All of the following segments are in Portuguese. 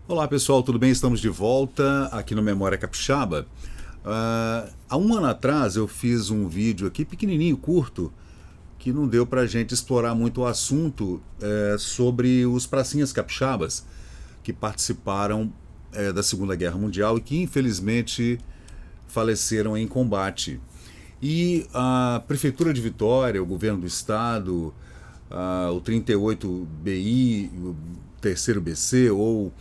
Olá pessoal, tudo bem? Estamos de volta aqui no Memória Capixaba. Há um ano atrás eu fiz um vídeo aqui pequenininho, curto, que não deu pra gente explorar muito o assunto sobre os pracinhas capixabas que participaram da Segunda Guerra Mundial e que infelizmente faleceram em combate. E a Prefeitura de Vitória, o Governo do Estado, o 38 BI, o 3º BC ou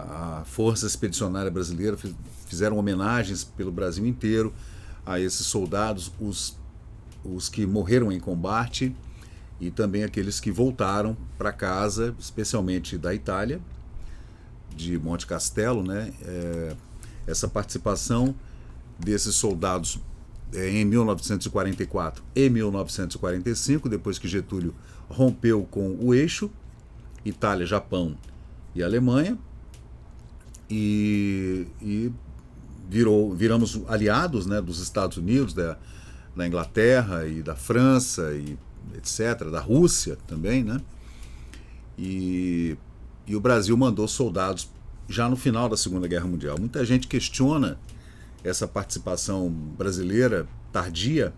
a Força Expedicionária Brasileira fizeram homenagens pelo Brasil inteiro a esses soldados, os que morreram em combate e também aqueles que voltaram para casa, especialmente da Itália, de Monte Castelo, né? Essa participação desses soldados em 1944 e 1945, depois que Getúlio rompeu com o eixo, Itália, Japão e Alemanha, e viramos aliados, né, dos Estados Unidos, da Inglaterra e da França, e etc., da Rússia também, né? E o Brasil mandou soldados já no final da Segunda Guerra Mundial. Muita gente questiona essa participação brasileira tardia,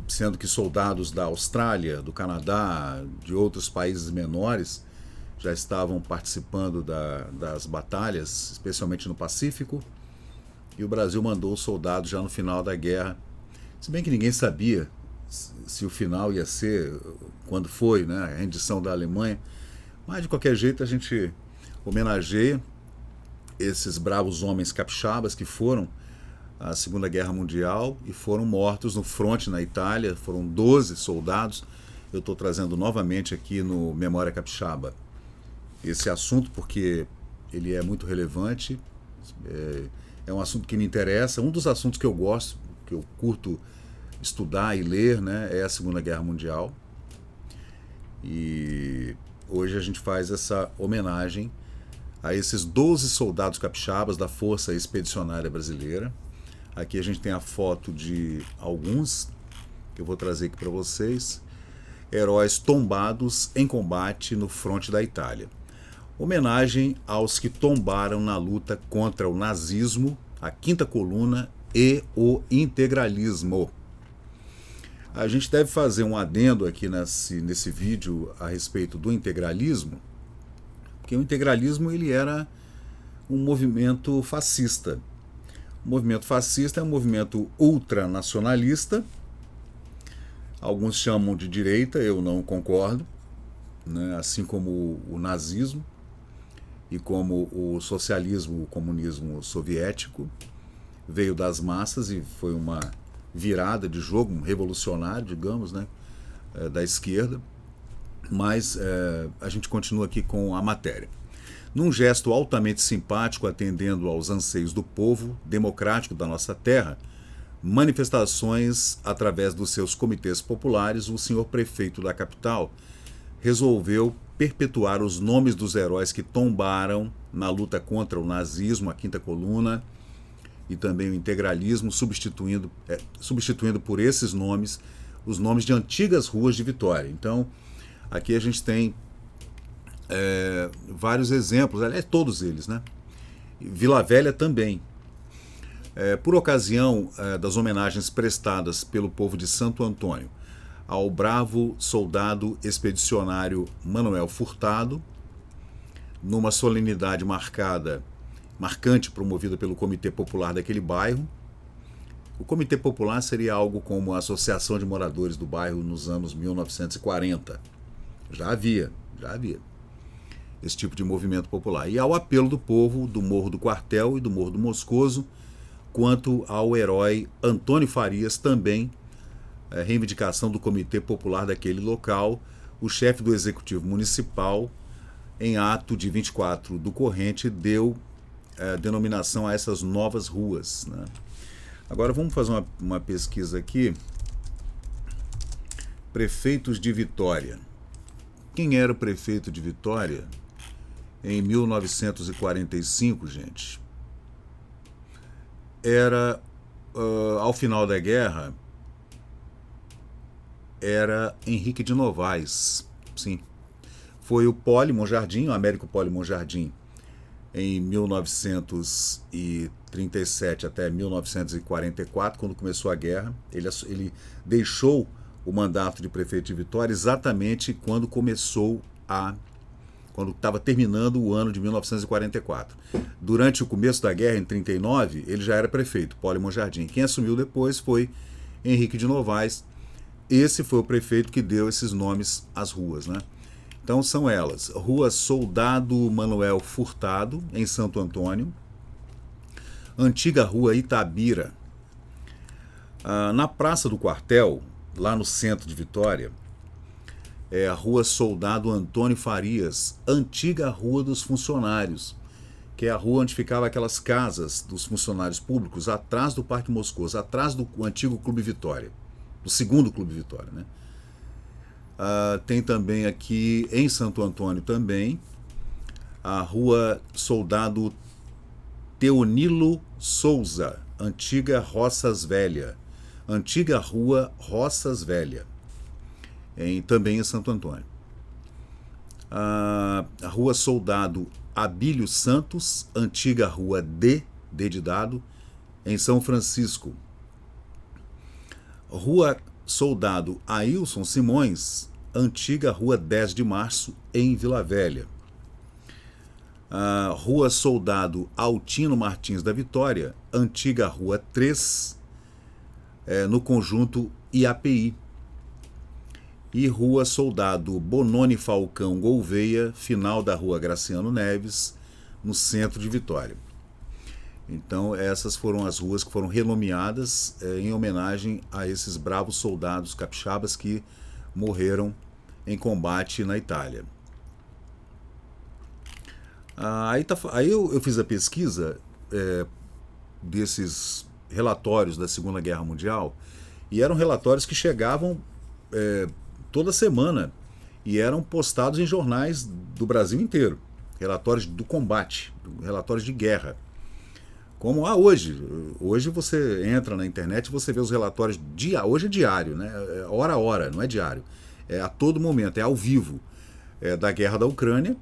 sendo que soldados da Austrália, do Canadá, de outros países menores já estavam participando das batalhas, especialmente no Pacífico, e o Brasil mandou soldados já no final da guerra, se bem que ninguém sabia se o final ia ser quando foi, né, a rendição da Alemanha, mas de qualquer jeito a gente homenageia esses bravos homens capixabas que foram à Segunda Guerra Mundial e foram mortos no fronte na Itália. Foram 12 soldados. Eu estou trazendo novamente aqui no Memória Capixaba esse assunto porque ele é muito relevante, é um assunto que me interessa. Um dos assuntos que eu gosto, que eu curto estudar e ler, né, é a Segunda Guerra Mundial. E hoje a gente faz essa homenagem a esses 12 soldados capixabas da Força Expedicionária Brasileira. Aqui a gente tem a foto de alguns, que eu vou trazer aqui para vocês. Heróis tombados em combate no fronte da Itália. Homenagem aos que tombaram na luta contra o nazismo, a Quinta Coluna e o integralismo. A gente deve fazer um adendo aqui nesse vídeo a respeito do integralismo, porque o integralismo ele era um movimento fascista. O movimento fascista é um movimento ultranacionalista. Alguns chamam de direita, eu não concordo, né? Assim como o nazismo e como o socialismo, o comunismo soviético, veio das massas e foi uma virada de jogo, um revolucionário, digamos, né, da esquerda. Mas a gente continua aqui com a matéria. Num gesto altamente simpático, atendendo aos anseios do povo democrático da nossa terra, manifestações através dos seus comitês populares, o senhor prefeito da capital resolveu perpetuar os nomes dos heróis que tombaram na luta contra o nazismo, a Quinta Coluna, e também o integralismo, substituindo por esses nomes os nomes de antigas ruas de Vitória. Então, aqui a gente tem vários exemplos, aliás, todos eles, né? Vila Velha também. Por ocasião das homenagens prestadas pelo povo de Santo Antônio ao bravo soldado expedicionário Manuel Furtado, numa solenidade marcante promovida pelo Comitê Popular daquele bairro. O Comitê Popular seria algo como a Associação de Moradores do bairro nos anos 1940. Já havia esse tipo de movimento popular. E ao apelo do povo do Morro do Quartel e do Morro do Moscoso, quanto ao herói Antônio Farias, também reivindicação do Comitê Popular daquele local, o chefe do Executivo Municipal, em ato de 24 do corrente, deu denominação a essas novas ruas, né? Agora vamos fazer uma pesquisa aqui. Prefeitos de Vitória. Quem era o prefeito de Vitória em 1945, gente? Era, ao final da guerra, era Henrique de Novaes, sim. Foi o Poli Monjardim, o Américo Poli Monjardim, em 1937 até 1944, quando começou a guerra. Ele deixou o mandato de prefeito de Vitória exatamente quando quando estava terminando o ano de 1944. Durante o começo da guerra, em 39, ele já era prefeito, Poli Monjardim. Quem assumiu depois foi Henrique de Novaes. Esse foi o prefeito que deu esses nomes às ruas, né? Então são elas: Rua Soldado Manuel Furtado, em Santo Antônio, antiga Rua Itabira. Na Praça do Quartel, lá no centro de Vitória, é a Rua Soldado Antônio Farias, antiga Rua dos Funcionários, que é a rua onde ficavam aquelas casas dos funcionários públicos, atrás do Parque Moscoso, atrás do antigo Clube Vitória, do segundo Clube Vitória, né? Tem também aqui em Santo Antônio também a Rua Soldado Teonilo Souza, antiga Roças Velha, antiga Rua Roças Velha, também em Santo Antônio. A Rua Soldado Abílio Santos, antiga Rua D de Dado, em São Francisco. Rua Soldado Ailson Simões, antiga Rua 10 de Março, em Vila Velha. Rua Soldado Altino Martins da Vitória, antiga Rua 3, no conjunto IAPI. E Rua Soldado Bononi Falcão Gouveia, final da Rua Graciano Neves, no centro de Vitória. Então essas foram as ruas que foram renomeadas em homenagem a esses bravos soldados capixabas que morreram em combate na Itália. Aí eu fiz a pesquisa desses relatórios da Segunda Guerra Mundial, e eram relatórios que chegavam toda semana e eram postados em jornais do Brasil inteiro. Relatórios do combate, relatórios de guerra. Como hoje. Hoje você entra na internet e você vê os relatórios hoje é diário, né? Hora a hora, não é diário. É a todo momento, é ao vivo. Da guerra da Ucrânia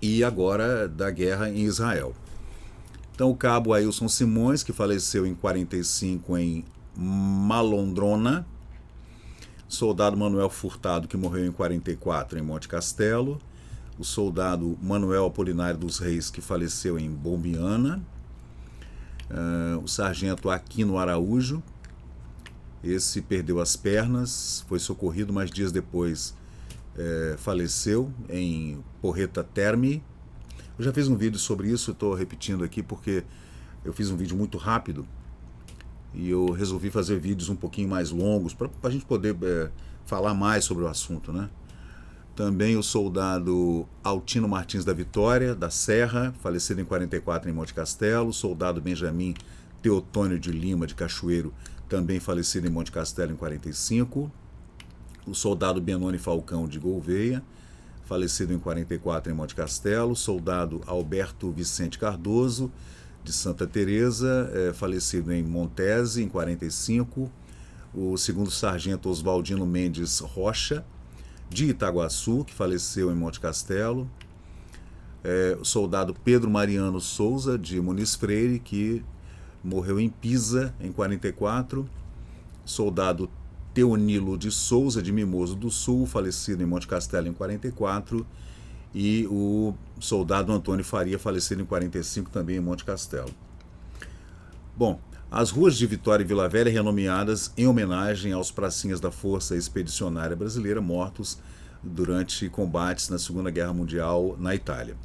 e agora da guerra em Israel. Então o cabo Ailson Simões, que faleceu em 45 em Malondrona. Soldado Manuel Furtado, que morreu em 44 em Monte Castelo. O soldado Manuel Apolinário dos Reis, que faleceu em Bombiana. O sargento Aquino Araújo, esse perdeu as pernas, foi socorrido, mas dias depois faleceu em Porreta Terme. Eu já fiz um vídeo sobre isso, estou repetindo aqui porque eu fiz um vídeo muito rápido e eu resolvi fazer vídeos um pouquinho mais longos para a gente poder falar mais sobre o assunto, né? Também o soldado Altino Martins da Vitória, da Serra, falecido em 44 em Monte Castelo. O soldado Benjamin Teotônio de Lima, de Cachoeiro, também falecido em Monte Castelo em 45. O soldado Benoni Falcão de Gouveia, falecido em 44 em Monte Castelo. O soldado Alberto Vicente Cardoso, de Santa Teresa, falecido em Montese em 45. O segundo sargento Oswaldino Mendes Rocha, de Itaguaçu, que faleceu em Monte Castelo. O soldado Pedro Mariano Souza, de Muniz Freire, que morreu em Pisa, em 44. Soldado Teonilo de Souza, de Mimoso do Sul, falecido em Monte Castelo, em 44. E o soldado Antônio Faria, falecido em 45, também em Monte Castelo. Bom, as ruas de Vitória e Vila Velha renomeadas em homenagem aos pracinhas da Força Expedicionária Brasileira mortos durante combates na Segunda Guerra Mundial na Itália.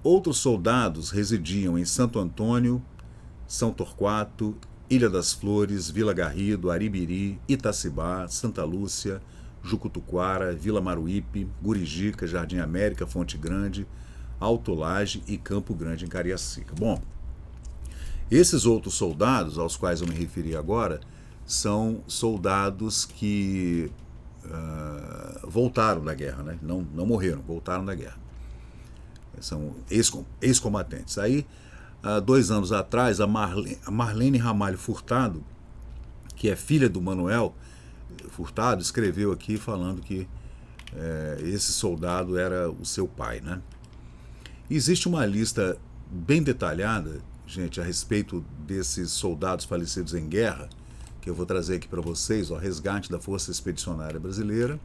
Outros soldados residiam em Santo Antônio, São Torquato, Ilha das Flores, Vila Garrido, Aribiri, Itacibá, Santa Lúcia, Jucutuquara, Vila Maruípe, Gurijica, Jardim América, Fonte Grande, Alto Laje e Campo Grande, em Cariacica. Bom, esses outros soldados aos quais eu me referi agora são soldados que voltaram da guerra, né? Não morreram, voltaram da guerra. São ex-combatentes. Aí, 2 anos atrás, a Marlene Ramalho Furtado, que é filha do Manuel Furtado, escreveu aqui falando que esse soldado era o seu pai, né? Existe uma lista bem detalhada, gente, a respeito desses soldados falecidos em guerra, que eu vou trazer aqui para vocês, o resgate da Força Expedicionária Brasileira.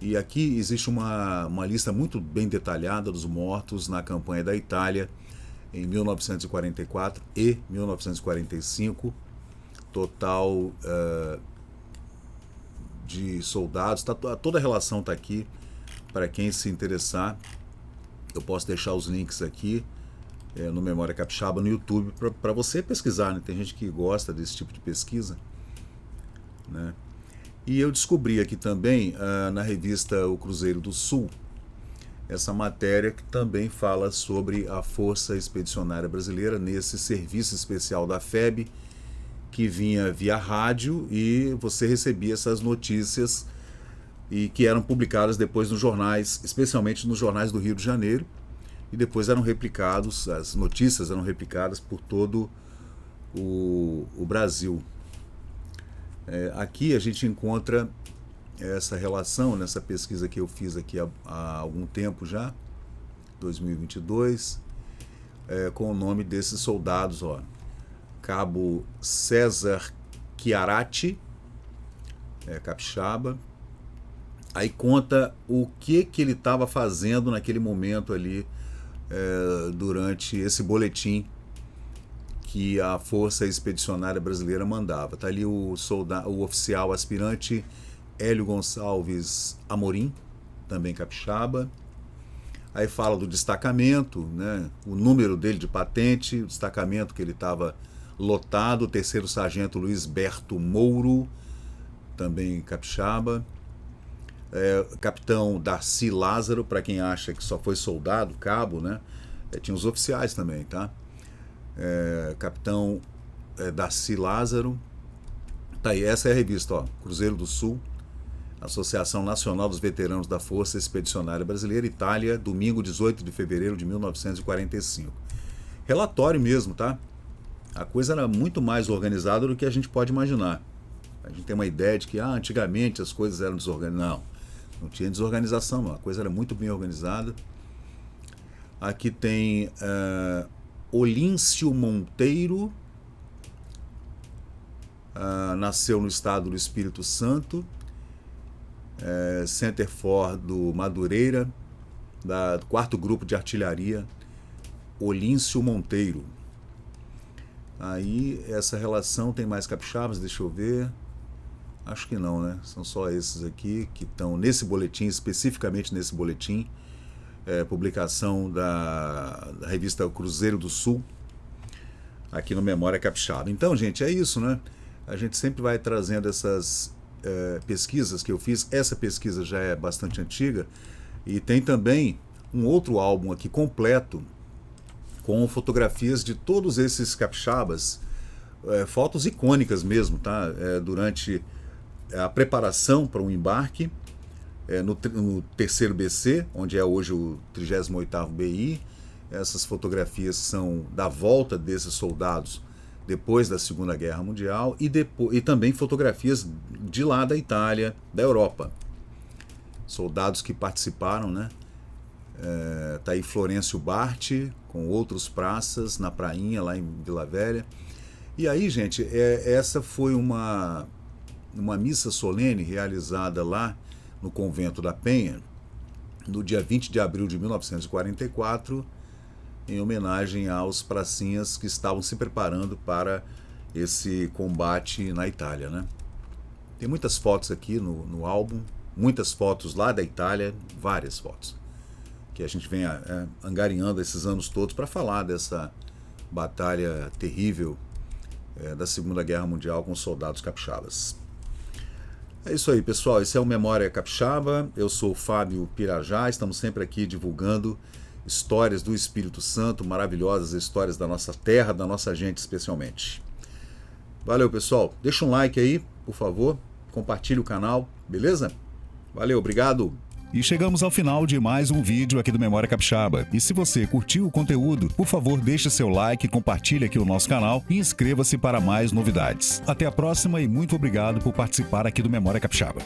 E aqui existe uma lista muito bem detalhada dos mortos na campanha da Itália em 1944 e 1945, total de soldados, toda a relação está aqui, para quem se interessar. Eu posso deixar os links aqui no Memória Capixaba no YouTube para você pesquisar, né? Tem gente que gosta desse tipo de pesquisa, né? E eu descobri aqui também, na revista O Cruzeiro do Sul, essa matéria que também fala sobre a Força Expedicionária Brasileira nesse serviço especial da FEB, que vinha via rádio e você recebia essas notícias e que eram publicadas depois nos jornais, especialmente nos jornais do Rio de Janeiro, e depois eram replicados, as notícias eram replicadas por todo o Brasil. Aqui a gente encontra essa relação, nessa pesquisa que eu fiz aqui há algum tempo já, 2022, com o nome desses soldados, ó, Cabo César Chiarati, capixaba. Aí conta o que ele estava fazendo naquele momento ali, durante esse boletim que a Força Expedicionária Brasileira mandava. Está ali o oficial aspirante Hélio Gonçalves Amorim, também capixaba. Aí fala do destacamento, né, o número dele de patente, o destacamento que ele estava lotado, o 3º Sargento Luiz Berto Mouro, também capixaba. Capitão Darcy Lázaro, para quem acha que só foi soldado, cabo, né? Tinha os oficiais também, tá? Capitão Darcy Lázaro. Tá aí, essa é a revista, ó, Cruzeiro do Sul, Associação Nacional dos Veteranos da Força Expedicionária Brasileira, Itália, domingo 18 de fevereiro de 1945. Relatório mesmo, tá? A coisa era muito mais organizada do que a gente pode imaginar. A gente tem uma ideia de que antigamente as coisas eram desorganizadas. Não tinha desorganização, não. A coisa era muito bem organizada. Aqui tem Olíncio Monteiro, nasceu no estado do Espírito Santo, Centerford do Madureira, do 4º Grupo de Artilharia, Olíncio Monteiro. Aí essa relação tem mais capixabas, deixa eu ver. Acho que não, né? São só esses aqui que estão nesse boletim, especificamente nesse boletim, publicação da revista Cruzeiro do Sul, aqui no Memória Capixaba. Então, gente, é isso, né? A gente sempre vai trazendo essas pesquisas que eu fiz. Essa pesquisa já é bastante antiga e tem também um outro álbum aqui completo com fotografias de todos esses capixabas, fotos icônicas mesmo, tá? Durante a preparação para um embarque no 3º BC, onde é hoje o 38º BI. Essas fotografias são da volta desses soldados depois da Segunda Guerra Mundial e também fotografias de lá da Itália, da Europa. Soldados que participaram, né? Tá aí Florencio Barti com outros praças na prainha lá em Vila Velha. E aí, gente, essa foi uma missa solene realizada lá no Convento da Penha, no dia 20 de abril de 1944, em homenagem aos pracinhas que estavam se preparando para esse combate na Itália, né? Tem muitas fotos aqui no álbum, muitas fotos lá da Itália, várias fotos, que a gente vem angariando esses anos todos para falar dessa batalha terrível da Segunda Guerra Mundial com os soldados capixabas. É isso aí, pessoal. Esse é o Memória Capixaba. Eu sou o Fábio Pirajá. Estamos sempre aqui divulgando histórias do Espírito Santo, maravilhosas histórias da nossa terra, da nossa gente especialmente. Valeu, pessoal. Deixa um like aí, por favor. Compartilhe o canal, beleza? Valeu, obrigado. E chegamos ao final de mais um vídeo aqui do Memória Capixaba. E se você curtiu o conteúdo, por favor, deixe seu like, compartilhe aqui o nosso canal e inscreva-se para mais novidades. Até a próxima e muito obrigado por participar aqui do Memória Capixaba.